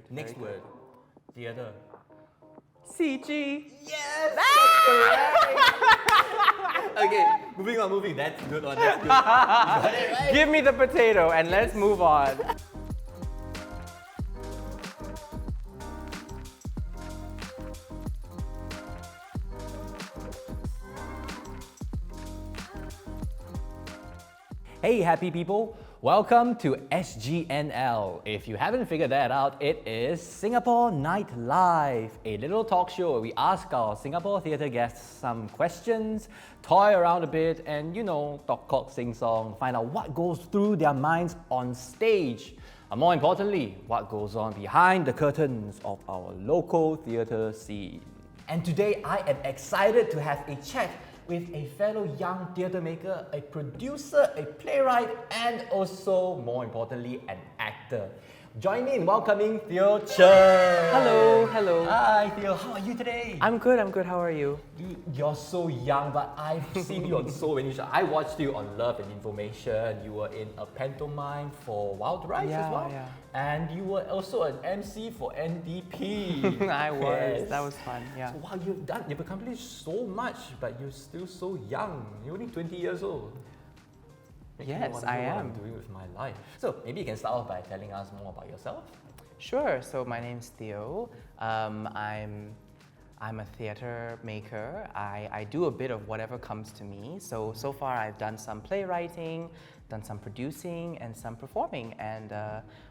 Next word. Theatre. CG. Yes! That's correct! Okay, moving. That's good one, that's good. You got it right. Give me the potato and let's move on. Hey, happy people! Welcome to SgNL. If you haven't figured that out, it is Singapore Night Live, a little talk show where we ask our Singapore theatre guests some questions, toy around a bit, and talk cock, sing song, find out what goes through their minds on stage. And more importantly, what goes on behind the curtains of our local theatre scene. And today I am excited to have a chat with a fellow young theatre maker, a producer, a playwright, and also, more importantly, an actor. Join me in welcoming Theo Chen. Hello. Hi Theo, how are you today? I'm good. How are you? You're so young, but I've seen you on so many shows. I watched you on Love and Information. You were in a pantomime for Wild Rice as well. Yeah. And you were also an MC for NDP. I was. Yes. That was fun. Yeah. So, wow, you've accomplished so much, but you're still so young. You're only 20 years old. Makes me Yes, wonder I what am. I'm doing with my life. So maybe you can start off by telling us more about yourself. Sure. So my name's Theo. I'm a theatre maker. I do a bit of whatever comes to me. So far I've done some playwriting, done some producing, and some performing, and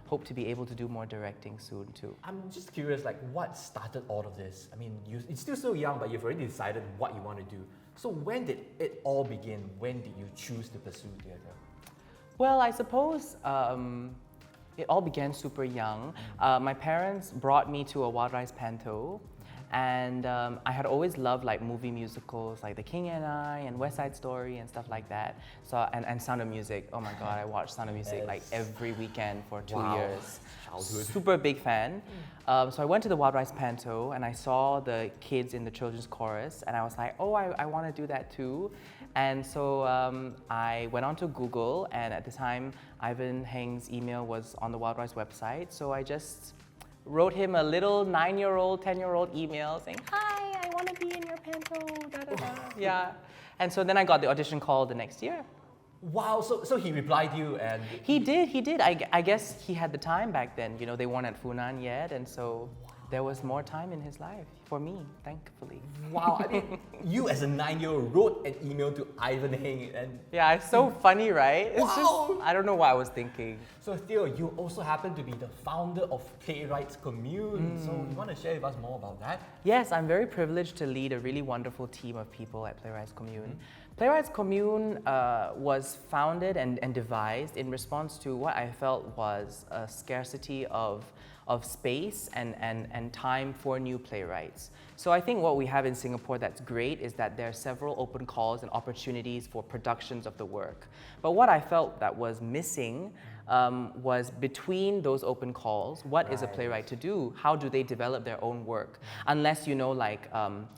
hope to be able to do more directing soon too. I'm just curious, like, what started all of this? I mean, it's still so young, but you've already decided what you want to do. So when did it all begin? When did you choose to pursue theatre? Well, I suppose it all began super young. My parents brought me to a Wild Rice panto, and I had always loved like movie musicals like The King and I and West Side Story and stuff like that. So and Sound of Music. Oh my God, I watched Sound of Music like every weekend for 2 years. Childhood. Super big fan. So I went to the Wild Rice panto and I saw the kids in the children's chorus, and I was like, oh, I want to do that too. And so I went on to Google, and at the time, Ivan Heng's email was on the Wild Rice website. So I just wrote him a little 9-year-old, 10-year-old email saying, hi, I want to be in your panto, Yeah. And so then I got the audition call the next year. Wow, so he replied to you and... He did. I guess he had the time back then. They weren't at Funan yet, and so there was more time in his life for me, thankfully. Wow, I mean, you as a 9-year-old wrote an email to Ivan Heng and... Yeah, it's so funny, right? It's Wow. just, I don't know what I was thinking. So Theo, you also happen to be the founder of Playwrights Commune. So you want to share with us more about that? Yes, I'm very privileged to lead a really wonderful team of people at Playwrights Commune. Playwrights Commune was founded and devised in response to what I felt was a scarcity of space and time for new playwrights. So I think what we have in Singapore that's great is that there are several open calls and opportunities for productions of the work. But what I felt that was missing was between those open calls, what is a playwright to do? How do they develop their own work? Unless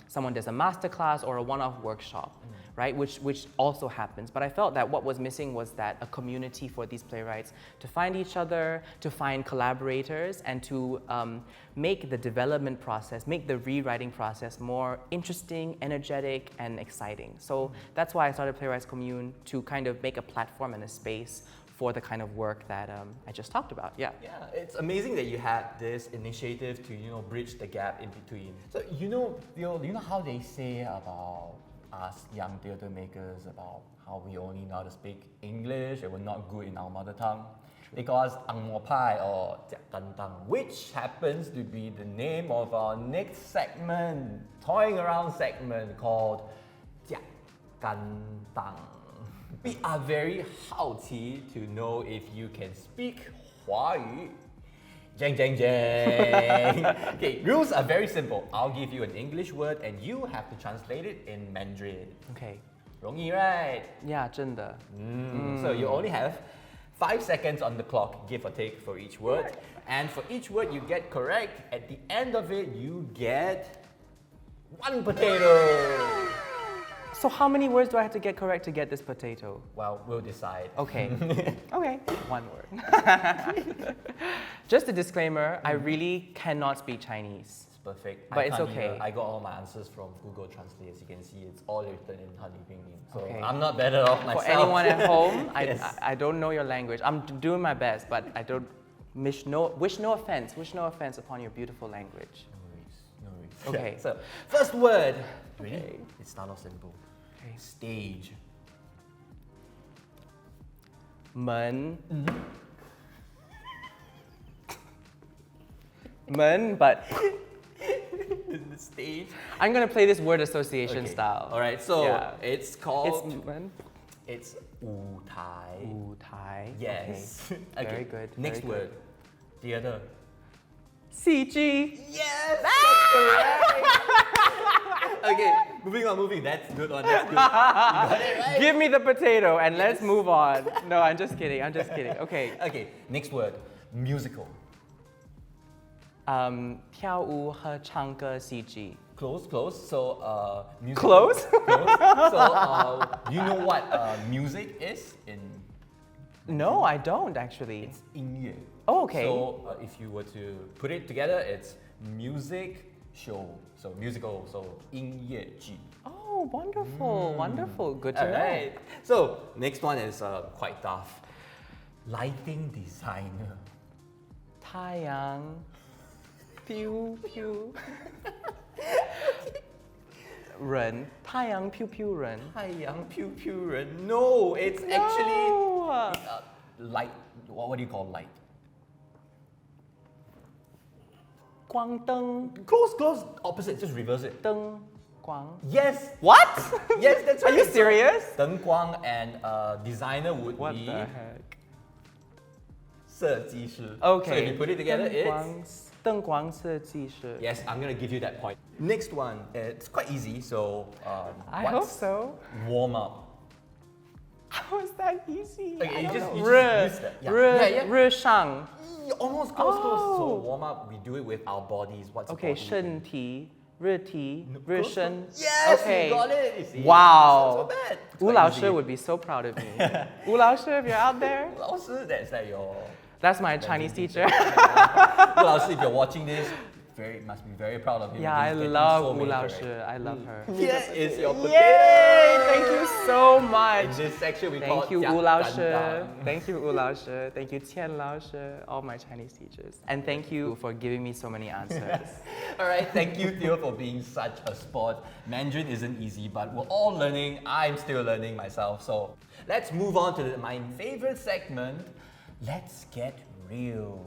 someone does a masterclass or a one-off workshop. Right, which also happens. But I felt that what was missing was that a community for these playwrights to find each other, to find collaborators, and to make the development process, make the rewriting process more interesting, energetic, and exciting. So that's why I started Playwrights Commune, to kind of make a platform and a space for the kind of work that I just talked about. Yeah, it's amazing that you had this initiative to bridge the gap in between. So you know how they say about us young theatre makers about how we only know how to speak English and we're not good in our mother tongue? They call us Ang Mo Pai or Jiak Kan Tang, which happens to be the name of our next segment, toying around segment called Jiak Kan Tang. We are very 好奇 to know if you can speak 华语. Jang, jang, jang. Okay, rules are very simple. I'll give you an English word and you have to translate it in Mandarin. Okay. 容易, right? Yeah, 真的. So you only have 5 seconds on the clock, give or take, for each word. And for each word you get correct, at the end of it, you get 1 potato. So how many words do I have to get correct to get this potato? Well, we'll decide. Okay. Okay. One word. Just a disclaimer, I really cannot speak Chinese. It's perfect. But I it's can't okay. either. I got all my answers from Google Translate. As you can see, it's all written in Han Yu Pinyin. So Okay. I'm not better off myself. For anyone at home, Yes. I don't know your language. I'm doing my best, but I don't wish no offense upon your beautiful language. No worries. No worries. Okay. So, first word. Ready? Okay. It's not all simple. Okay. Stage. 门 门 but The stage. I'm gonna play this word association Okay. style. All right. So Yeah. it's It's called. 门 It's Wu Tai. 舞台. Yes. Okay. Very good. Next very word. Theater. Good. CG. Yes. That's correct. Okay. Moving. That's good one. That's good. You got it right. Give me the potato and let's Yes. move on. No, I'm just kidding. Okay. Okay. Next word. Musical. 跳舞和唱歌戏剧. Close. So music. Close? Close. So do you know what music is in? No, I don't actually. It's 音乐. Oh, okay. So if you were to put it together, it's music show. So musical. So 音乐剧. Oh, wonderful. Good to know. Alright. So next one is quite tough. Lighting designer. 太阳 pew pew 人 太阳 pew pew 人 太阳 pew pew 人. No, it's actually No. light. What do you call light? 光灯 Close. Opposite. Just reverse it. 灯光 Yes. What? Yes, that's Are right. you serious? 灯光 and designer would What be the heck? 设计师. Okay. So if you put it together, it's 灯光设计师 yes. I'm gonna give you that point. Next one, it's quite easy. So I hope what's so. warm up? How is that easy? Okay, I you don't just know. use that. Yeah. 热上 Almost close. So Oh. warm up, we do it with our bodies. What's Okay, a body? 身体热体 No, 热 close, 身 Yes, Okay. you got it. You see? Wow. It's not so bad. It's Wu quite Lao easy. Shi would be so proud of me. Wu Lao Shi, if you're out there, 老师, that's like your. that's my Chinese teacher. 吴老师, if you're watching this, must be very proud of him. Yeah, I He's getting love so Wu many Lao correct. Shi. I love her. Here is your potato. Yay! Thank you so In much. this section, we call Thank you, it Wu Lao Jiang Shi. Gandang. Thank you, Wu Lao Shi. Thank you, Tian Lao Shi. All my Chinese teachers. And thank you for giving me so many answers. All right, thank you, Theo, for being such a sport. Mandarin isn't easy, but we're all learning. I'm still learning myself. So let's move on to my favorite segment. Let's get real.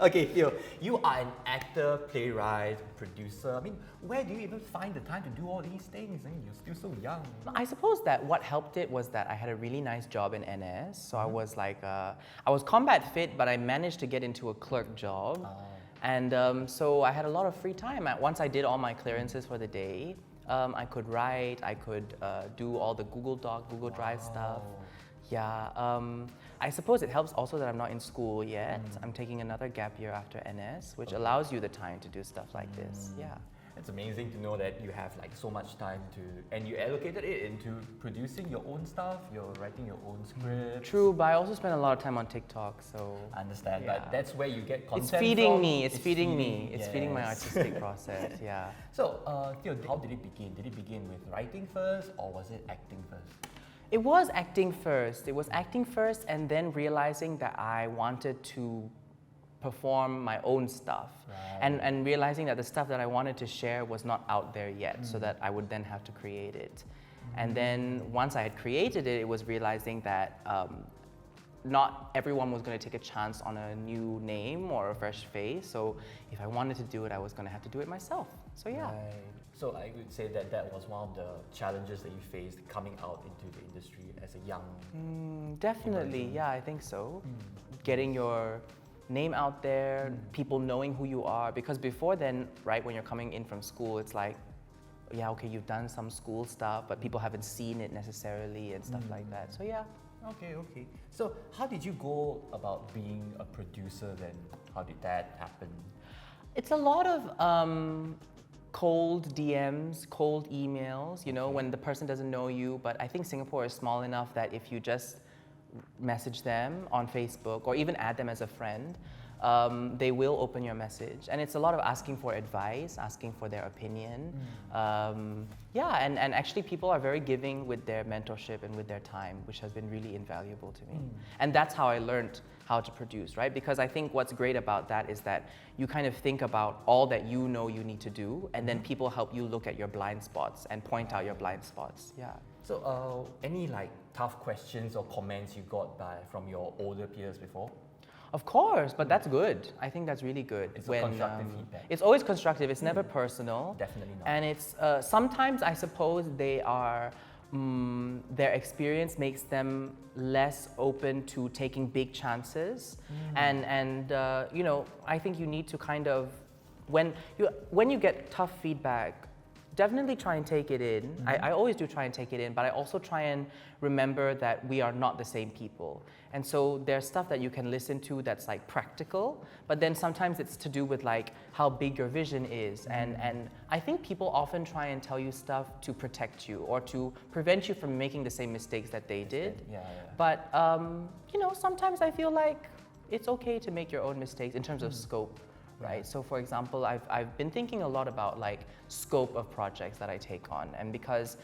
Okay, Theo, you are an actor, playwright, producer. I mean, where do you even find the time to do all these things? I mean, you're still so young. I suppose that what helped it was that I had a really nice job in NS. So I was like, I was combat fit, but I managed to get into a clerk job. And so I had a lot of free time. Once I did all my clearances for the day, I could write, I could do all the Google Doc, Google Drive stuff. Yeah, I suppose it helps also that I'm not in school yet. I'm taking another gap year after NS, which allows you the time to do stuff like this. Yeah. It's amazing to know that you have like so much time to, and you allocated it into producing your own stuff, you're writing your own scripts. True, but I also spend a lot of time on TikTok, so I understand, Yeah. but that's where you get content it's feeding from. me. It's feeding me. It's feeding my yes. artistic process. Yeah. So, Theo, how did it begin? Did it begin with writing first, or was it acting first? It was acting first. It was acting first, and then realizing that I wanted to perform my own stuff, and realizing that the stuff that I wanted to share was not out there yet, so that I would then have to create it. And then once I had created it, it was realizing that not everyone was going to take a chance on a new name or a fresh face. So if I wanted to do it, I was going to have to do it myself. So yeah. Right. So I would say that that was one of the challenges that you faced coming out into the industry as a young. Definitely, yeah, I think so. Getting your name out there, people knowing who you are, because before then, right, when you're coming in from school, it's like, yeah, okay, you've done some school stuff, but people haven't seen it necessarily and stuff like that. So yeah. Okay. So how did you go about being a producer then? How did that happen? It's a lot of cold DMs, cold emails, you know, when the person doesn't know you. But I think Singapore is small enough that if you just message them on Facebook or even add them as a friend, they will open your message. And it's a lot of asking for advice, asking for their opinion. Yeah, and actually people are very giving with their mentorship and with their time, which has been really invaluable to me. And that's how I learned how to produce, right? Because I think what's great about that is that you kind of think about all that you know you need to do, and then people help you look at your blind spots and point out your blind spots. Yeah. So, any like tough questions or comments you got from your older peers before? Of course, but that's good. I think that's really good. It's constructive feedback. It's always constructive. It's never personal. Definitely not. And it's sometimes I suppose they are their experience makes them less open to taking big chances. And you know, I think you need to kind of when you get tough feedback, definitely try and take it in. I always do try and take it in, but I also try and remember that we are not the same people. And so there's stuff that you can listen to that's like practical, but then sometimes it's to do with like how big your vision is. And I think people often try and tell you stuff to protect you or to prevent you from making the same mistakes that they did. Yeah. But you know, sometimes I feel like it's okay to make your own mistakes in terms of scope. Right. So for example, I've been thinking a lot about like scope of projects that I take on, and because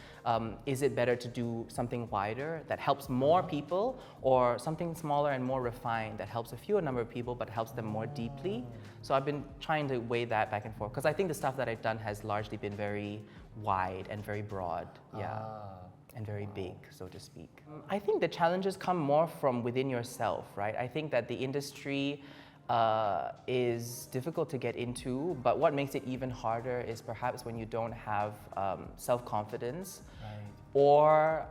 is it better to do something wider that helps more people, or something smaller and more refined that helps a fewer number of people but helps them more deeply? So I've been trying to weigh that back and forth, because I think the stuff that I've done has largely been very wide and very broad, and very big, so to speak. I think the challenges come more from within yourself, right? I think that the industry is difficult to get into, but what makes it even harder is perhaps when you don't have self-confidence, or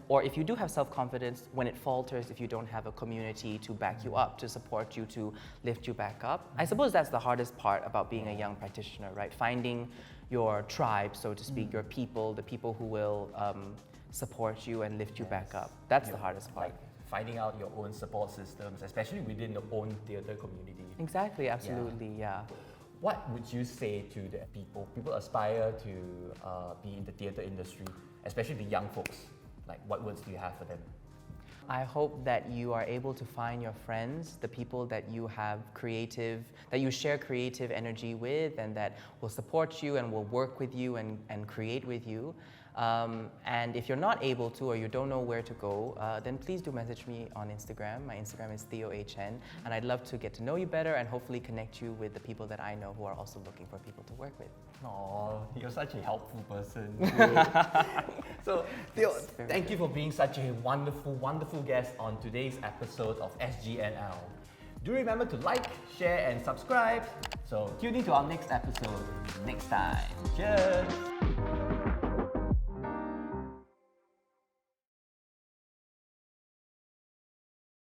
or if you do have self-confidence, when it falters, if you don't have a community to back you up, to support you, to lift you back up. I suppose that's the hardest part about being a young practitioner, right? Finding your tribe, so to speak, your people, the people who will support you and lift you back up. That's the hardest part. Finding out your own support systems, especially within your own theatre community. Exactly, absolutely, yeah. What would you say to the people? People aspire to be in the theatre industry, especially the young folks. Like, what words do you have for them? I hope that you are able to find your friends, the people that you share creative energy with, and that will support you and will work with you and create with you. And if you're not able to, or you don't know where to go, then please do message me on Instagram. My Instagram is Theo Chen, and I'd love to get to know you better and hopefully connect you with the people that I know who are also looking for people to work with. Oh, you're such a helpful person. So, Theo, thank you for being such a wonderful, wonderful guest on today's episode of SgNL. Do remember to like, share, and subscribe. So, tune in to our next episode next time. Cheers!